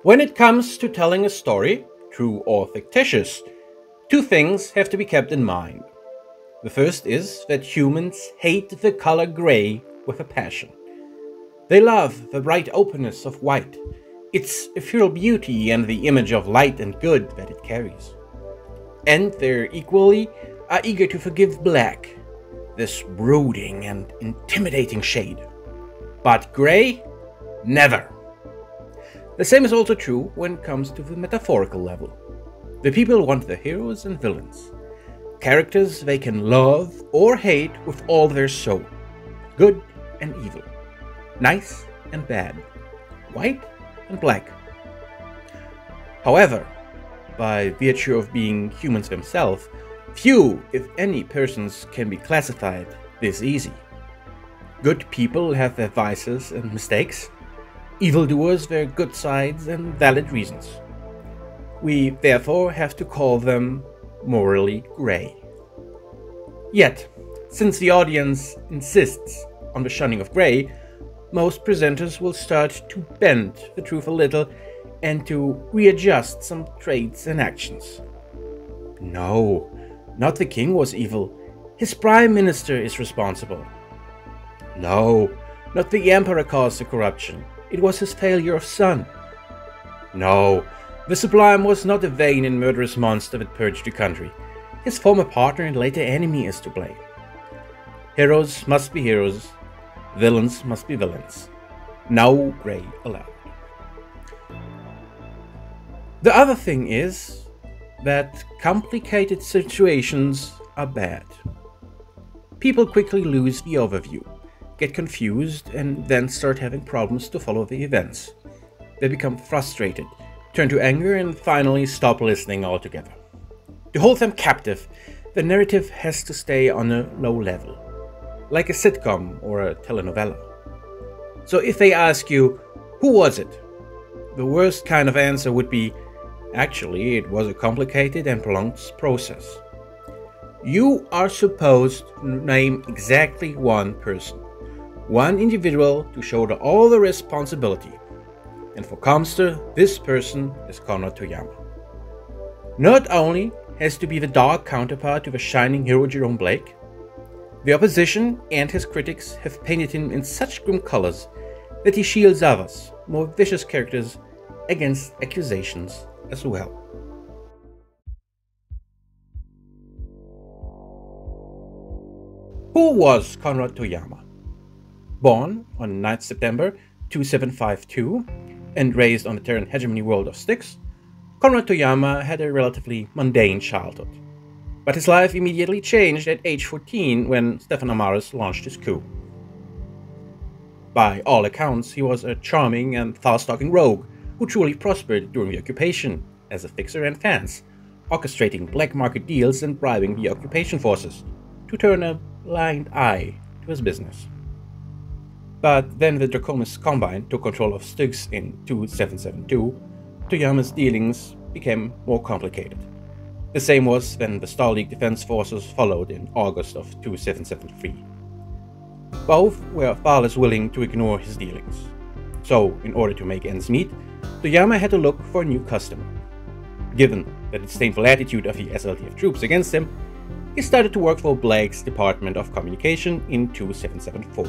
When it comes to telling a story, true or fictitious, two things have to be kept in mind. The first is that humans hate the color gray with a passion. They love the bright openness of white, its ethereal beauty and the image of light and good that it carries. And they equally are eager to forgive black, this brooding and intimidating shade. But gray? Never. The same is also true when it comes to the metaphorical level. The people want the heroes and villains, characters they can love or hate with all their soul, good and evil, nice and bad, white and black. However, by virtue of being humans themselves, few, if any, persons can be classified this easy. Good people have their vices and mistakes, evildoers their good sides and valid reasons. We therefore have to call them morally grey. Yet, since the audience insists on the shunning of grey, most presenters will start to bend the truth a little and to readjust some traits and actions. No, not the king was evil. His prime minister is responsible. No, not the emperor caused the corruption. It was his failure of son. No, the Sublime was not a vain and murderous monster that purged the country. His former partner and later enemy is to blame. Heroes must be heroes. Villains must be villains. No grey allowed. The other thing is that complicated situations are bad. People quickly lose the overview, get confused, and then start having problems to follow the events. They become frustrated, turn to anger, and finally stop listening altogether. To hold them captive, the narrative has to stay on a low level, like a sitcom or a telenovela. So if they ask you, who was it? The worst kind of answer would be, actually, it was a complicated and prolonged process. You are supposed to name exactly one person, one individual to shoulder all the responsibility. And for ComStar, this person is Conrad Toyama. Not only has to be the dark counterpart to the shining hero Jerome Blake, the opposition and his critics have painted him in such grim colors that he shields others, more vicious characters, against accusations as well. Who was Conrad Toyama? Born on 9th September 2752 and raised on the Terran hegemony world of Styx, Conrad Toyama had a relatively mundane childhood. But his life immediately changed at age 14 when Stefan Amaris launched his coup. By all accounts, he was a charming and fast-talking rogue who truly prospered during the occupation as a fixer and fence, orchestrating black market deals and bribing the occupation forces to turn a blind eye to his business. But then the Draconis Combine took control of Styx in 2772, Toyama's dealings became more complicated. The same was when the Star League Defense Forces followed in August of 2773. Both were far less willing to ignore his dealings. So, in order to make ends meet, Toyama had to look for a new customer. Given the disdainful attitude of the SLDF troops against him, he started to work for Blake's Department of Communication in 2774.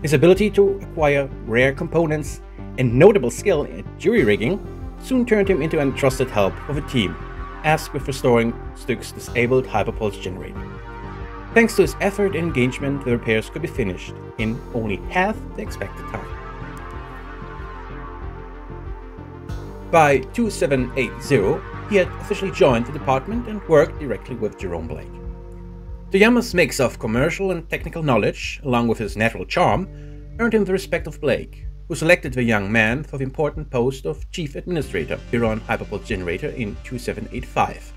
His ability to acquire rare components and notable skill at jury-rigging soon turned him into entrusted help of a team tasked with restoring Styx's disabled Hyperpulse generator. Thanks to his effort and engagement, the repairs could be finished in only half the expected time. By 2780, he had officially joined the department and worked directly with Jerome Blake. Toyama's mix of commercial and technical knowledge, along with his natural charm, earned him the respect of Blake, who selected the young man for the important post of Chief Administrator, Dieron Hyperpulse Generator in 2785,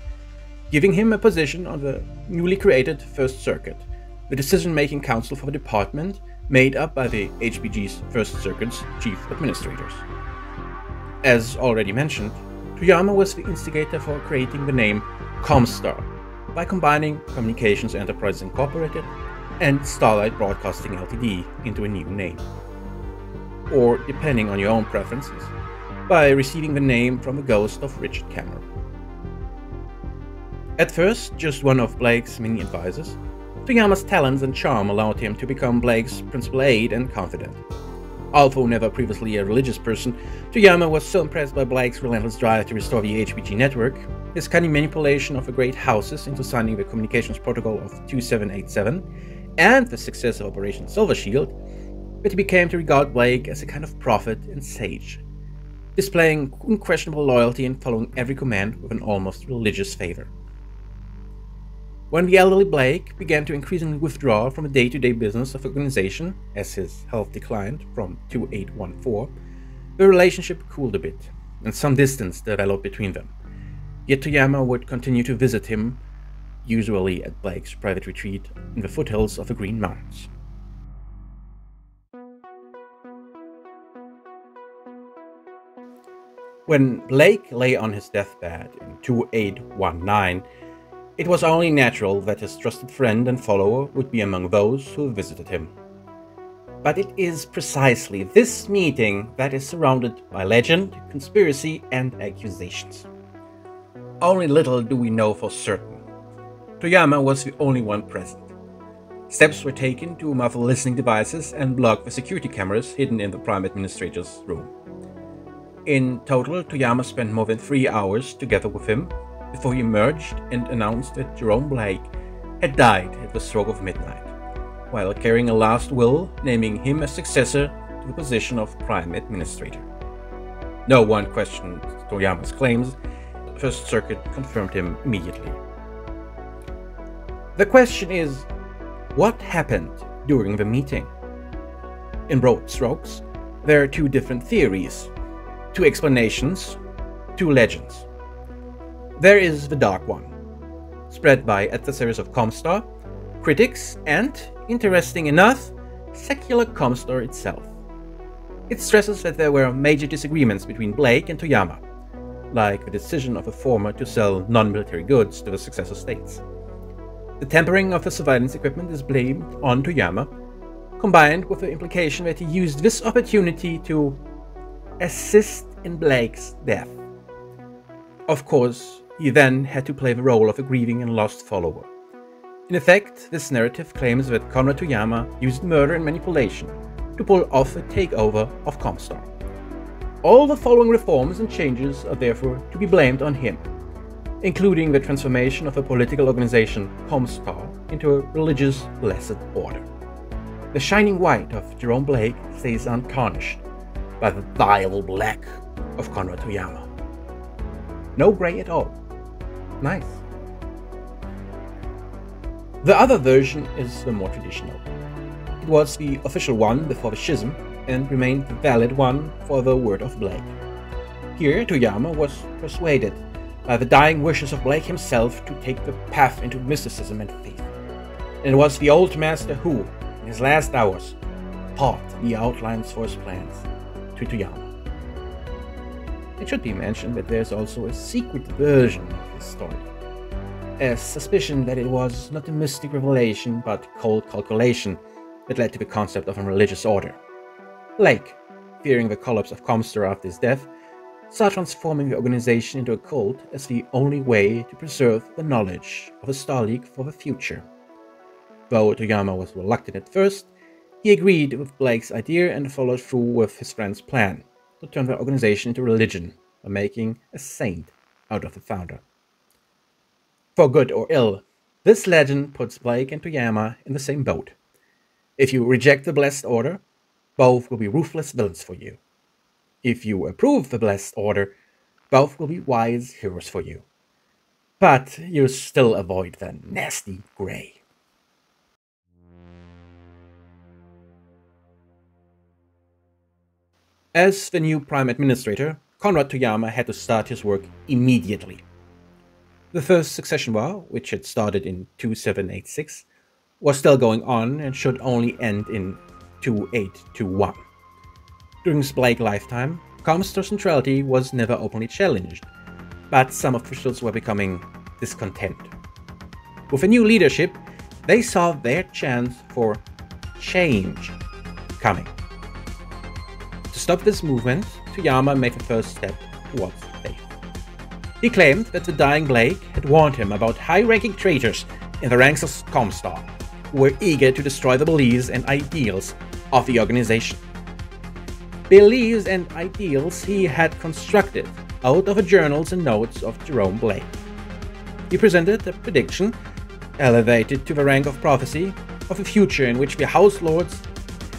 giving him a position on the newly created First Circuit, the decision-making council for the department made up by the HBG's First Circuit's Chief Administrators. As already mentioned, Toyama was the instigator for creating the name ComStar by combining Communications Enterprises Incorporated and Starlight Broadcasting Ltd. into a new name. Or, depending on your own preferences, by receiving the name from the ghost of Richard Cameron. At first, just one of Blake's many advisors, Toyama's talents and charm allowed him to become Blake's principal aide and confidant. Although never previously a religious person, Toyama was so impressed by Blake's relentless drive to restore the HPG network, his cunning manipulation of the great houses into signing the communications protocol of 2787, and the success of Operation Silver Shield, that he became to regard Blake as a kind of prophet and sage, displaying unquestionable loyalty and following every command with an almost religious favor. When the elderly Blake began to increasingly withdraw from the day-to-day business of the organization as his health declined from 2814, the relationship cooled a bit, and some distance developed between them. Yet Toyama would continue to visit him, usually at Blake's private retreat in the foothills of the Green Mountains. When Blake lay on his deathbed in 2819, it was only natural that his trusted friend and follower would be among those who visited him. But it is precisely this meeting that is surrounded by legend, conspiracy, and accusations. Only little do we know for certain. Toyama was the only one present. Steps were taken to muffle listening devices and block the security cameras hidden in the Prime Administrator's room. In total, Toyama spent more than 3 hours together with him before he emerged and announced that Jerome Blake had died at the stroke of midnight, while carrying a last will naming him as successor to the position of Prime Administrator. No one questioned Toyama's claims. The First Circuit confirmed him immediately. The question is, what happened during the meeting? In broad strokes, there are two different theories, two explanations, two legends. There is the dark one, spread by adversaries of ComStar, critics, and, interesting enough, secular ComStar itself. It stresses that there were major disagreements between Blake and Toyama, like the decision of the former to sell non-military goods to the successor states. The tampering of the surveillance equipment is blamed on Toyama, combined with the implication that he used this opportunity to assist in Blake's death. Of course, he then had to play the role of a grieving and lost follower. In effect, this narrative claims that Conrad Toyama used murder and manipulation to pull off a takeover of ComStar. All the following reforms and changes are therefore to be blamed on him, including the transformation of a political organization, ComStar, into a religious blessed order. The shining white of Jerome Blake stays untarnished by the vile black of Conrad Toyama. No gray at all. Nice. The other version is the more traditional. It was the official one before the schism and remained the valid one for the word of Blake. Here, Toyama was persuaded by the dying wishes of Blake himself to take the path into mysticism and faith. And it was the old master who, in his last hours, taught the outlines for his plans to Toyama. It should be mentioned that there's also a secret version of this story. A suspicion that it was not a mystic revelation but cold calculation that led to the concept of a religious order. Blake, fearing the collapse of ComStar after his death, saw transforming the organization into a cult as the only way to preserve the knowledge of a Star League for the future. Though Toyama was reluctant at first, he agreed with Blake's idea and followed through with his friend's plan to turn the organization into religion by making a saint out of the founder. For good or ill, this legend puts Blake and Toyama in the same boat. If you reject the Blessed Order, both will be ruthless villains for you. If you approve the Blessed Order, both will be wise heroes for you. But you still avoid the nasty gray. As the new Prime Administrator, Conrad Toyama had to start his work immediately. The first succession war, which had started in 2786, was still going on and should only end in 2821. During his Blake lifetime, ComStar centrality was never openly challenged, but some officials were becoming discontent. With a new leadership, they saw their chance for change coming. To stop this movement, Toyama made the first step towards faith. He claimed that the dying Blake had warned him about high-ranking traitors in the ranks of ComStar, who were eager to destroy the beliefs and ideals of the organization. Beliefs and ideals he had constructed out of the journals and notes of Jerome Blake. He presented a prediction, elevated to the rank of prophecy, of a future in which the House Lords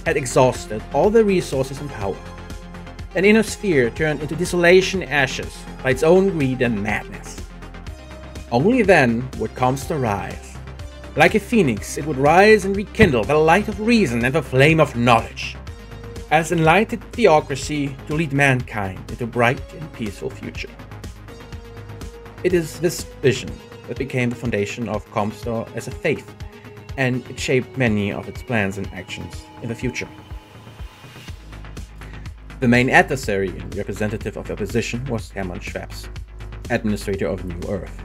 had exhausted all their resources and power. An inner sphere turned into desolation and ashes by its own greed and madness. Only then would ComStar rise. Like a phoenix, it would rise and rekindle the light of reason and the flame of knowledge, as enlightened theocracy to lead mankind into a bright and peaceful future. It is this vision that became the foundation of ComStar as a faith, and it shaped many of its plans and actions in the future. The main adversary and representative of the opposition was Hermann Schweppes, administrator of New Earth.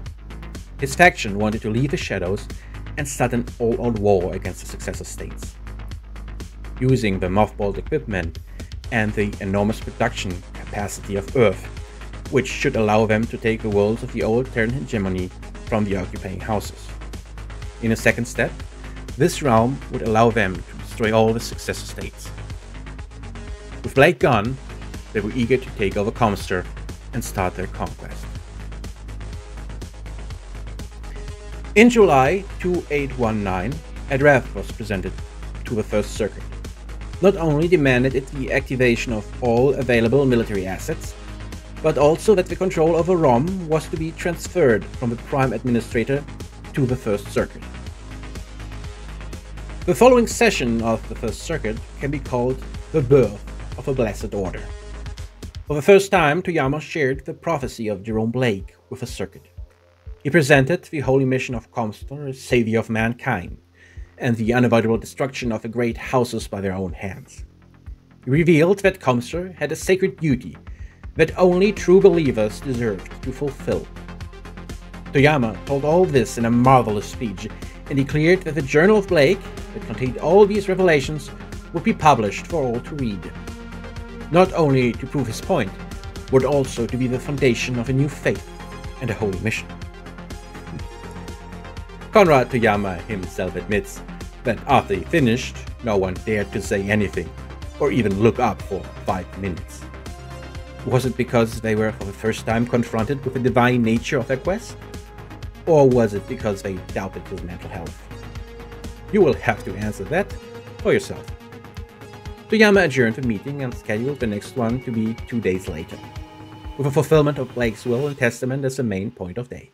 His faction wanted to leave the shadows and start an all-out war against the successor states. Using the mothballed equipment and the enormous production capacity of Earth, which should allow them to take the worlds of the old Terran hegemony from the occupying houses. In a second step, this realm would allow them to destroy all the successor states. With Blake gone, they were eager to take over ComStar and start their conquest. In July 2819, a draft was presented to the First Circuit. Not only demanded it the activation of all available military assets, but also that the control over ROM was to be transferred from the Prime Administrator to the First Circuit. The following session of the First Circuit can be called the birth of a Blessed Order. For the first time, Toyama shared the prophecy of Jerome Blake with the circuit. He presented the holy mission of ComStar as savior of mankind, and the unavoidable destruction of the great houses by their own hands. He revealed that ComStar had a sacred duty that only true believers deserved to fulfill. Toyama told all this in a marvelous speech and declared that the Journal of Blake, that contained all these revelations, would be published for all to read. Not only to prove his point, but also to be the foundation of a new faith and a holy mission. Conrad Toyama himself admits that after he finished, no one dared to say anything, or even look up for 5 minutes. Was it because they were for the first time confronted with the divine nature of their quest? Or was it because they doubted his mental health? You will have to answer that for yourself. Toyama adjourned the meeting and scheduled the next one to be 2 days later, with the fulfillment of Blake's will and testament as the main point of day.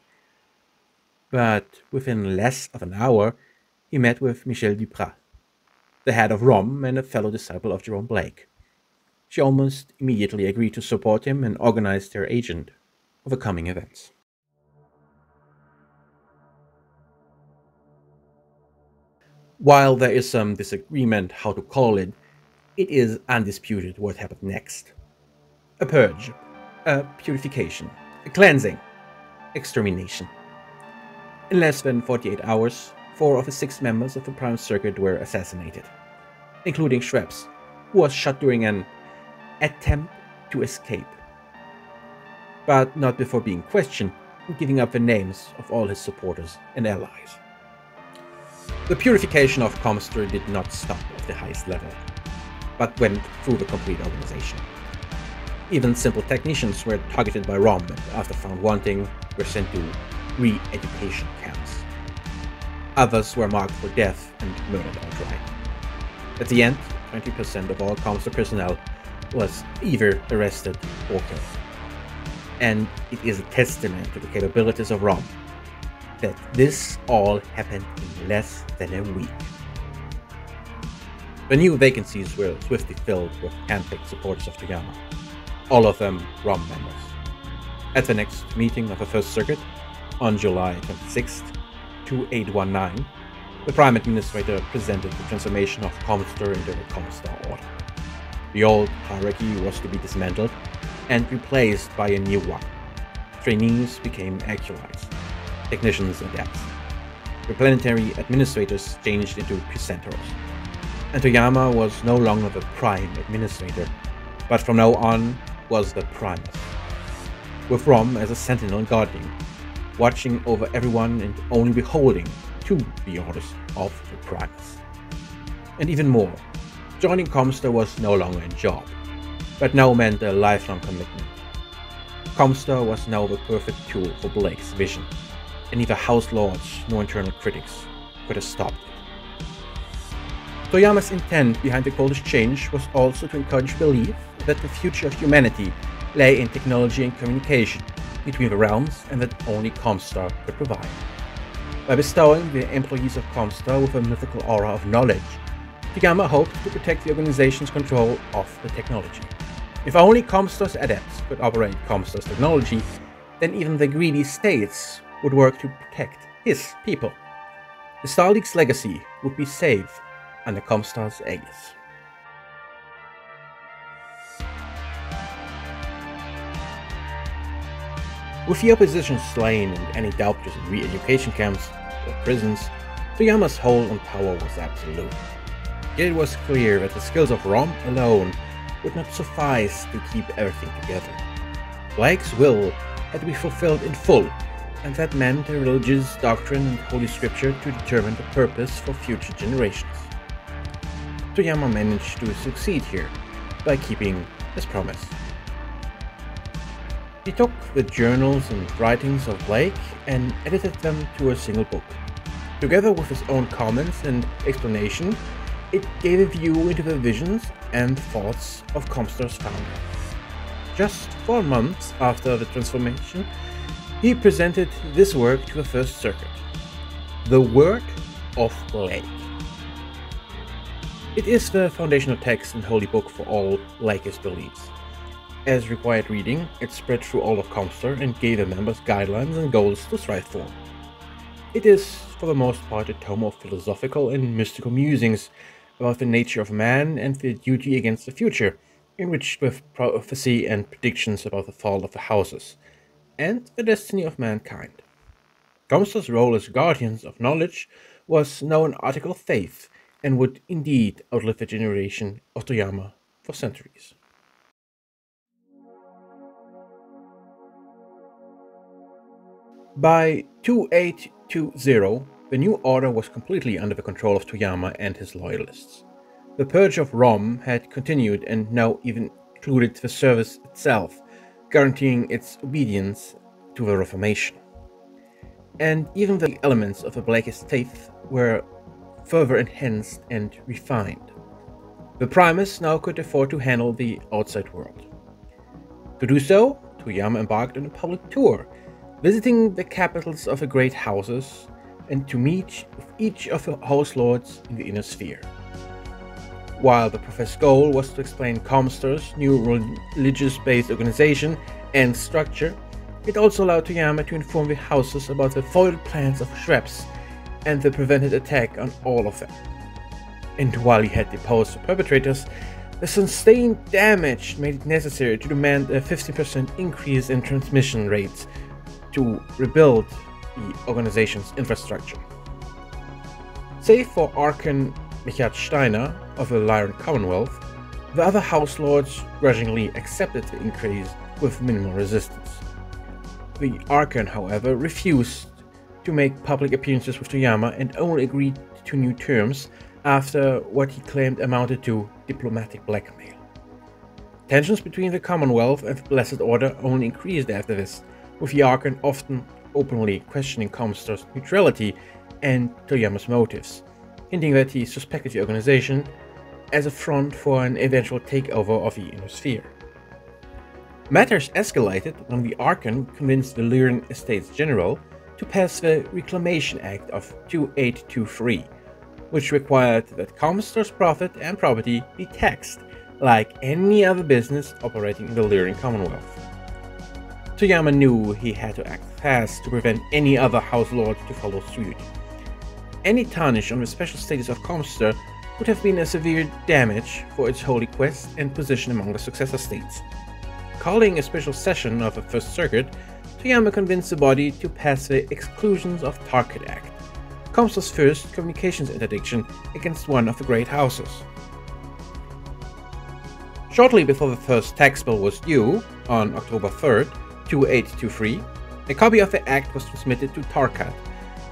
But within less of an hour, he met with Michel Duprat, the head of ROM and a fellow disciple of Jerome Blake. She almost immediately agreed to support him and organized their agent of the coming events. While there is some disagreement how to call it, it is undisputed what happened next. A purge, a purification, a cleansing, extermination. In less than 48 hours, 4 of the 6 members of the Prime Circuit were assassinated, including Schweppes, who was shot during an attempt to escape, but not before being questioned and giving up the names of all his supporters and allies. The purification of ComStar did not stop at the highest level, but went through the complete organization. Even simple technicians were targeted by ROM and, after found wanting, were sent to re-education camps. Others were marked for death and murdered outright. At the end, 20% of all ComStar personnel was either arrested or killed. And it is a testament to the capabilities of ROM that this all happened in less than a week. The new vacancies were swiftly filled with handpicked supporters of Toyama, all of them ROM members. At the next meeting of the First Circuit, on July 26, 2819, the Prime Administrator presented the transformation of ComStar into a ComStar order. The old hierarchy was to be dismantled and replaced by a new one. Trainees became acolytes, technicians adepts. The planetary administrators changed into presenters. And Toyama was no longer the Prime Administrator, but from now on, was the Primus, with Rom as a sentinel and guardian, watching over everyone and only beholding to the orders of the Primus. And even more, joining ComStar was no longer a job, but now meant a lifelong commitment. ComStar was now the perfect tool for Blake's vision, and neither House Lords nor internal critics could have stopped it. Toyama's intent behind the coldest change was also to encourage belief that the future of humanity lay in technology and communication between the realms, and that only ComStar could provide. By bestowing the employees of ComStar with a mythical aura of knowledge, Toyama hoped to protect the organization's control of the technology. If only ComStar's adepts could operate ComStar's technology, then even the greedy states would work to protect his people. The Starleague's legacy would be safe under ComStar's aegis. With the opposition slain and any doubters in re-education camps or prisons, Toyama's hold on power was absolute. Yet it was clear that the skills of Rom alone would not suffice to keep everything together. Blake's will had to be fulfilled in full, and that meant a religious doctrine and holy scripture to determine the purpose for future generations. Toyama managed to succeed here by keeping his promise. He took the journals and writings of Blake and edited them to a single book. Together with his own comments and explanation, it gave a view into the visions and thoughts of ComStar's founder. Just 4 months after the transformation, he presented this work to the First Circuit, The Word of Blake. It is the foundational text and holy book for all Blake's beliefs. As required reading, it spread through all of ComStar and gave the members guidelines and goals to strive for. It is, for the most part, a tome of philosophical and mystical musings about the nature of man and the duty against the future, enriched with prophecy and predictions about the fall of the houses, and the destiny of mankind. ComStar's role as guardians of knowledge was now an article of faith, and would indeed outlive the generation of Toyama for centuries. By 2820, the new order was completely under the control of Toyama and his loyalists. The purge of Rom had continued and now even included the service itself, guaranteeing its obedience to the Reformation. And even the elements of the Blake's faith were further enhanced and refined. The Primus now could afford to handle the outside world. To do so, Toyama embarked on a public tour, visiting the capitals of the great houses and to meet with each of the house lords in the inner sphere. While the professed goal was to explain ComStar's new religious-based organization and structure, it also allowed Toyama to inform the houses about the foiled plans of Schweppes and the prevented attack on all of them. And while he had deposed the perpetrators, the sustained damage made it necessary to demand a 50% increase in transmission rates to rebuild the organization's infrastructure. Save for Archon Richard Steiner of the Lyran Commonwealth, the other House Lords grudgingly accepted the increase with minimal resistance. The Archon, however, refused to make public appearances with Toyama and only agreed to new terms after what he claimed amounted to diplomatic blackmail. Tensions between the Commonwealth and the Blessed Order only increased after this, with the Archon often openly questioning ComStar's neutrality and Toyama's motives, hinting that he suspected the organization as a front for an eventual takeover of the Inner Sphere. Matters escalated when the Archon convinced the Lyran Estates General to pass the Reclamation Act of 2823, which required that ComStar's profit and property be taxed like any other business operating in the Lyran Commonwealth. Toyama knew he had to act fast to prevent any other House Lord to follow suit. Any tarnish on the special status of ComStar would have been a severe damage for its holy quest and position among the successor states. Calling a special session of the First Circuit, Toyama convinced the body to pass the Exclusions of Target Act, ComStar's first communications interdiction against one of the great houses. Shortly before the first tax bill was due, on October 3rd, 2823, a copy of the Act was transmitted to Tarkat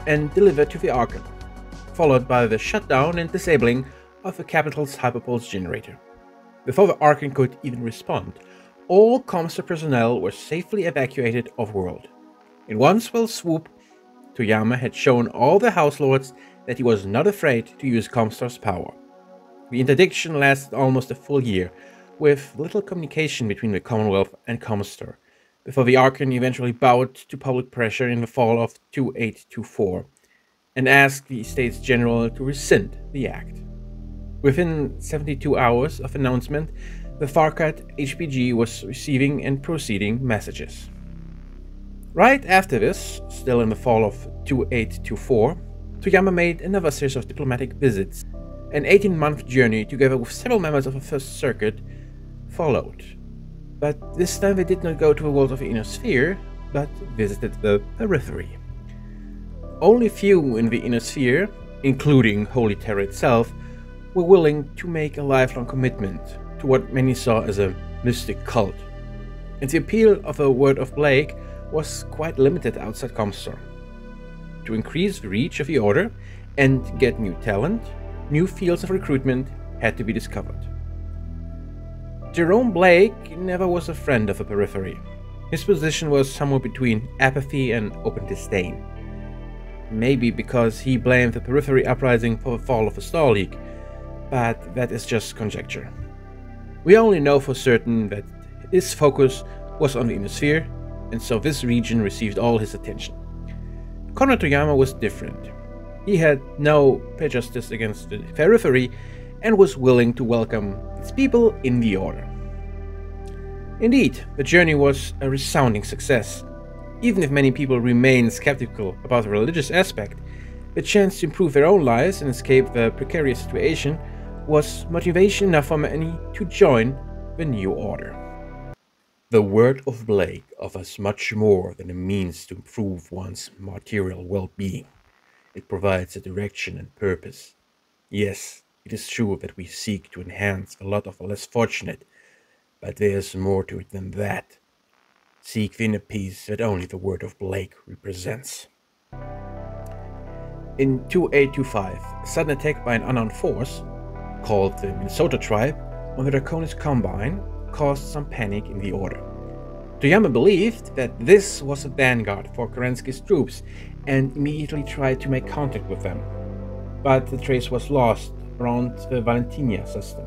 and delivered to the Archon, followed by the shutdown and disabling of the capital's Hyperpulse generator. Before the Archon could even respond, all ComStar personnel were safely evacuated off-world. In one swell swoop, Toyama had shown all the House Lords that he was not afraid to use ComStar's power. The interdiction lasted almost a full year, with little communication between the Commonwealth and ComStar, before the Archon eventually bowed to public pressure in the fall of 2824 and asked the States General to rescind the act. Within 72 hours of announcement, the Tarkat HPG was receiving and proceeding messages. Right after this, still in the fall of 2824, Toyama made another series of diplomatic visits. An 18-month journey together with several members of the First Circuit followed. But this time they did not go to the world of the Inner Sphere, but visited the periphery. Only few in the Inner Sphere, including Holy Terror itself, were willing to make a lifelong commitment to what many saw as a mystic cult, and the appeal of the word of Blake was quite limited outside ComStar. To increase the reach of the Order and get new talent, new fields of recruitment had to be discovered. Jerome Blake never was a friend of the periphery. His position was somewhere between apathy and open disdain. Maybe because he blamed the periphery uprising for the fall of the Star League, but that is just conjecture. We only know for certain that his focus was on the Inner Sphere, and so this region received all his attention. Conrad Toyama was different. He had no prejudice against the periphery and was willing to welcome its people in the Order. Indeed, the journey was a resounding success. Even if many people remain skeptical about the religious aspect, the chance to improve their own lives and escape the precarious situation was motivation enough for many to join the new Order. The word of Blake offers much more than a means to improve one's material well-being. It provides a direction and purpose. Yes, it is true that we seek to enhance the lot of the less fortunate, but there is more to it than that. Seek the inner peace that only the word of Blake represents. In 2825, a sudden attack by an unknown force, called the Minnesota Tribe, on the Draconis Combine caused some panic in the Order. Toyama believed that this was a vanguard for Kerensky's troops and immediately tried to make contact with them, but the trace was lost around the Valentinia system.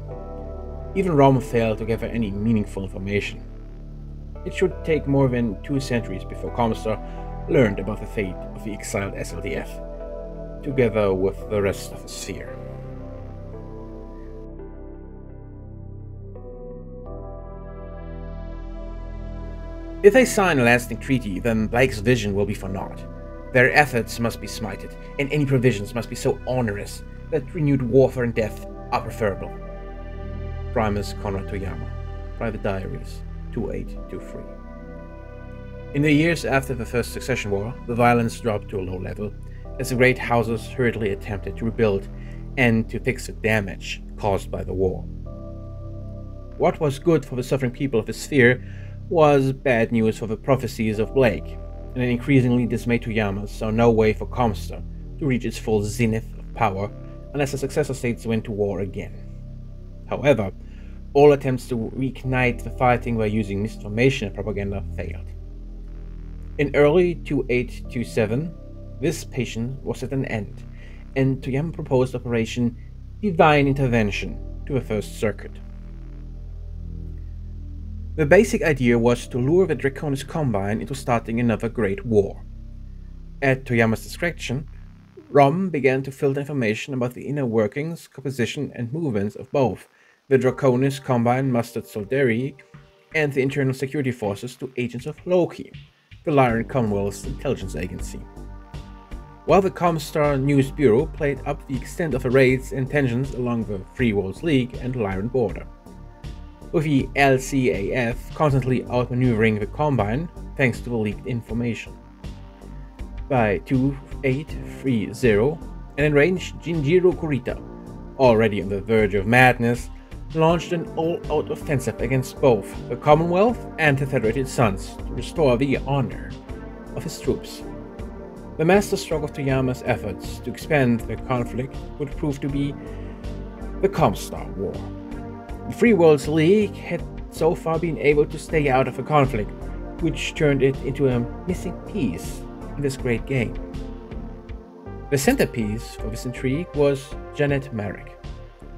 Even Rome failed to gather any meaningful information. It should take more than 2 centuries before ComStar learned about the fate of the exiled SLDF, together with the rest of the sphere. If they sign a lasting treaty, then Blake's vision will be for naught. Their efforts must be smited, and any provisions must be so onerous that renewed warfare and death are preferable. Primus Conrad Toyama, Private Diaries, 2823. In the years after the First Succession War, the violence dropped to a low level, as the great houses hurriedly attempted to rebuild and to fix the damage caused by the war. What was good for the suffering people of the sphere was bad news for the prophecies of Blake, and an increasingly dismayed Toyama saw no way for ComStar to reach its full zenith of power unless the successor states went to war again. However, all attempts to reignite the fighting by using misinformation and propaganda failed. In early 2827, this patience was at an end, and Toyama proposed Operation Divine Intervention to the First Circuit. The basic idea was to lure the Draconis Combine into starting another great war. At Toyama's discretion, Rom began to filter information about the inner workings, composition, and movements of both the Draconis Combine mustered Solderi and the internal security forces to agents of Loki, the Lyran Commonwealth's intelligence agency. While the ComStar News Bureau played up the extent of the raids and tensions along the Free Worlds League and Lyran border, with the LCAF constantly outmaneuvering the Combine thanks to the leaked information. By 2830, an enraged Jinjiro Kurita, already on the verge of madness, launched an all-out offensive against both the Commonwealth and the Federated Suns to restore the honor of his troops. The masterstroke of Toyama's efforts to expand the conflict would prove to be the ComStar War. The Free Worlds League had so far been able to stay out of the conflict, which turned it into a missing piece in this great game. The centerpiece of this intrigue was Jeanette Merrick.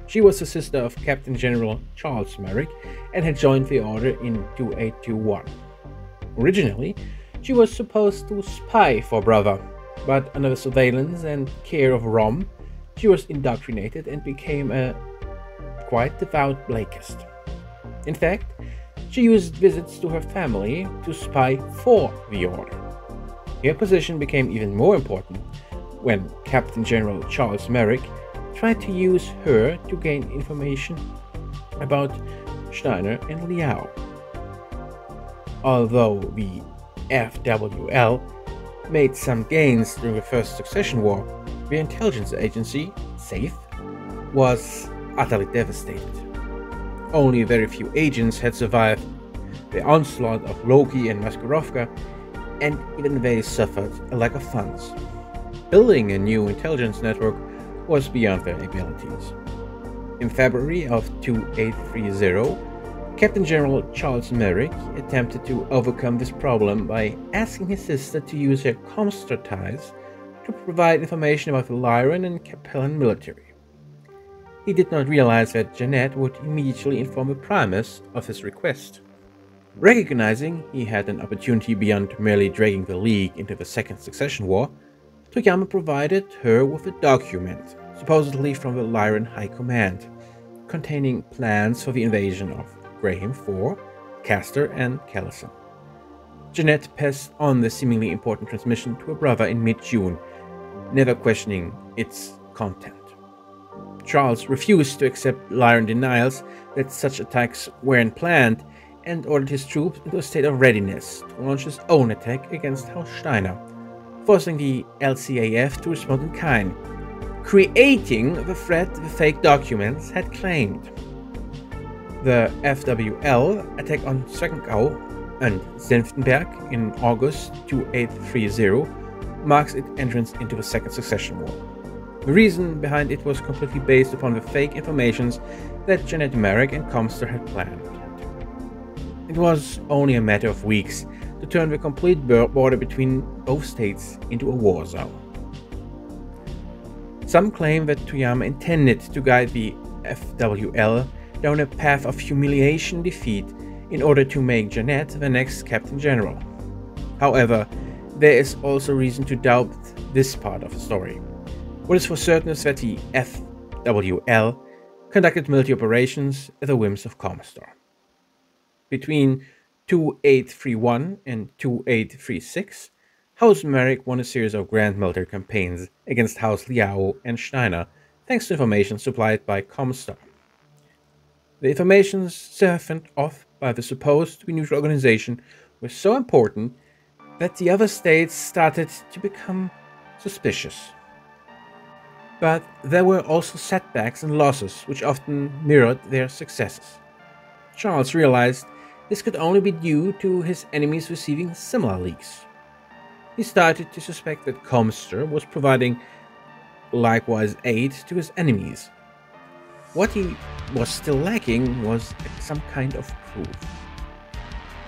She was the sister of Captain General Charles Merrick and had joined the Order in 2821. Originally, she was supposed to spy for Brother, but under the surveillance and care of Rom, she was indoctrinated and became a quite devout Blakeist. In fact, she used visits to her family to spy for the Order. Her position became even more important when Captain General Charles Merrick tried to use her to gain information about Steiner and Liao. Although the FWL made some gains during the First Succession War, the intelligence agency, SAFE, was utterly devastated. Only very few agents had survived the onslaught of Loki and Maskarovka, and even they suffered a lack of funds. Building a new intelligence network was beyond their abilities. In February of 2830, Captain General Charles Merrick attempted to overcome this problem by asking his sister to use her ComStar ties to provide information about the Lyran and Capellan military. He did not realize that Jeanette would immediately inform the Primus of his request. Recognizing he had an opportunity beyond merely dragging the League into the Second Succession War, Toyama provided her with a document, supposedly from the Lyran High Command, containing plans for the invasion of Graham IV, Castor, and Callison. Jeanette passed on the seemingly important transmission to her brother in mid-June, never questioning its content. Charles refused to accept Lyran denials that such attacks weren't planned and ordered his troops into a state of readiness to launch his own attack against House Steiner, forcing the LCAF to respond in kind, creating the threat the fake documents had claimed. The FWL attack on Schwenkau and Senftenberg in August 2830 marks its entrance into the Second Succession War. The reason behind it was completely based upon the fake informations that Jeanette Merrick and ComStar had planned. It was only a matter of weeks to turn the complete border between both states into a war zone. Some claim that Toyama intended to guide the FWL down a path of humiliation defeat in order to make Jeanette the next Captain General. However, there is also reason to doubt this part of the story. What is for certain is that the FWL conducted military operations at the whims of ComStar. Between 2831 and 2836, House Merrick won a series of grand military campaigns against House Liao and Steiner, thanks to information supplied by ComStar. The information siphoned off by the supposed to be neutral organization was so important that the other states started to become suspicious. But there were also setbacks and losses which often mirrored their successes. Charles realized this could only be due to his enemies receiving similar leaks. He started to suspect that ComStar was providing likewise aid to his enemies. What he was still lacking was some kind of proof.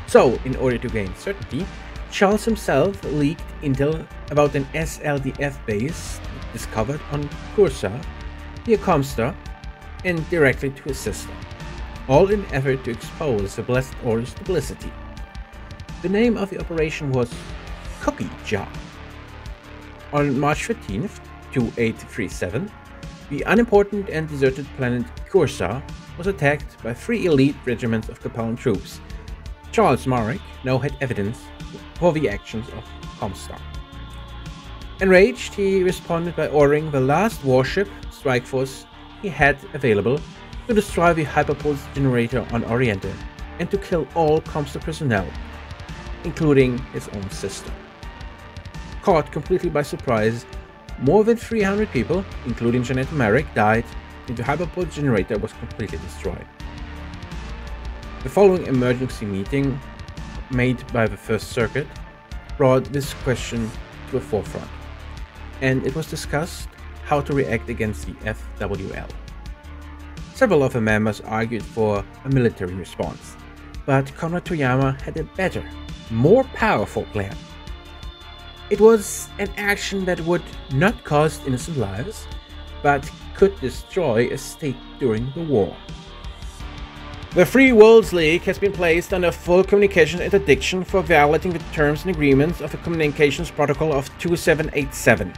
So, in order to gain certainty, Charles himself leaked intel about an SLDF base discovered on Cursa near ComStar and directly to his sister, all in an effort to expose the Blessed Order's duplicity. The name of the operation was Cookie Jar. On March 13th, 2837, the unimportant and deserted planet Cursa was attacked by 3 elite regiments of Capellan troops. Charles Marek now had evidence for the actions of ComStar. Enraged, he responded by ordering the last warship strike force he had available to destroy the Hyperpulse generator on Oriente and to kill all ComStar personnel, including his own sister. Caught completely by surprise, more than 300 people, including Jeanette Merrick, died into Hyperpulse generator was completely destroyed. The following emergency meeting, made by the First Circuit, brought this question to the forefront, and it was discussed how to react against the FWL. Several of the members argued for a military response, but Conrad Toyama had a better, more powerful plan. It was an action that would not cost innocent lives, but could destroy a state during the war. The Free Worlds League has been placed under full communication interdiction for violating the terms and agreements of the Communications Protocol of 2787.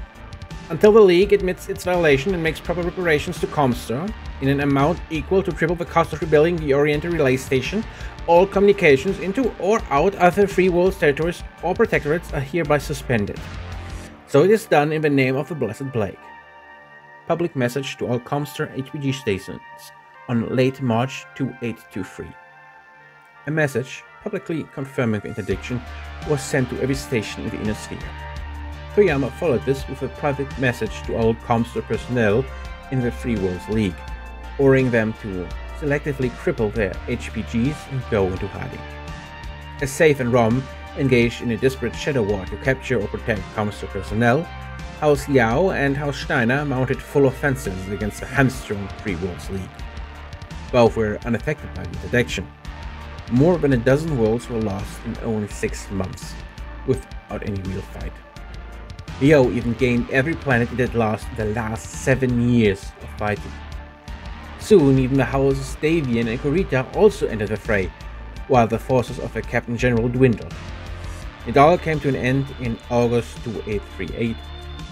Until the League admits its violation and makes proper reparations to ComStar in an amount equal to triple the cost of rebuilding the Oriental Relay Station, all communications into or out other Free Worlds territories or protectorates are hereby suspended. So it is done in the name of the Blessed Blake. Public message to all ComStar HPG stations on late March 2823. A message publicly confirming the interdiction was sent to every station in the inner sphere. Toyama followed this with a private message to all ComStar personnel in the Free Worlds League, ordering them to selectively cripple their HPGs and go into hiding. As Safe and Rom engaged in a desperate shadow war to capture or protect ComStar personnel, House Liao and House Steiner mounted full offensives against the hamstrung Free Worlds League. Both were unaffected by the interdiction. More than a dozen worlds were lost in only 6 months, without any real fight. Liao even gained every planet it had lost in the last 7 years of fighting. Soon, even the houses Davian and Kurita also entered the fray, while the forces of the Captain General dwindled. It all came to an end in August 2838,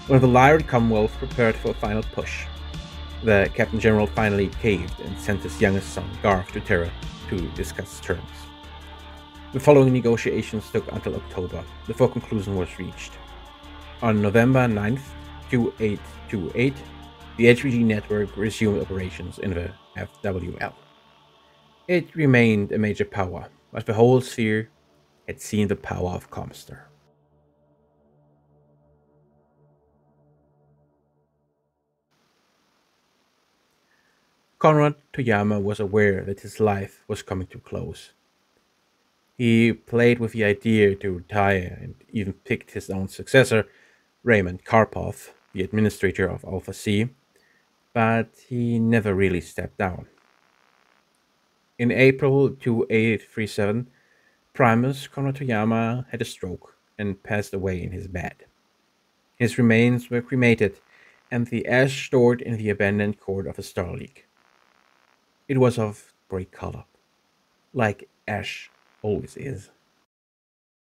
when the Lyrid Commonwealth prepared for a final push. The Captain General finally caved and sent his youngest son, Garth, to Terra to discuss terms. The following negotiations took until October, before conclusion was reached. On November 9th, 2828, the HPG network resumed operations in the FWL. It remained a major power, but the whole sphere had seen the power of ComStar. Conrad Toyama was aware that his life was coming to close. He played with the idea to retire and even picked his own successor, Raymond Karpov, the administrator of Alpha C, but he never really stepped down. In April 2837, Primus Conrad Toyama had a stroke and passed away in his bed. His remains were cremated and the ash stored in the abandoned court of the Star League. It was of grey color, like ash always is.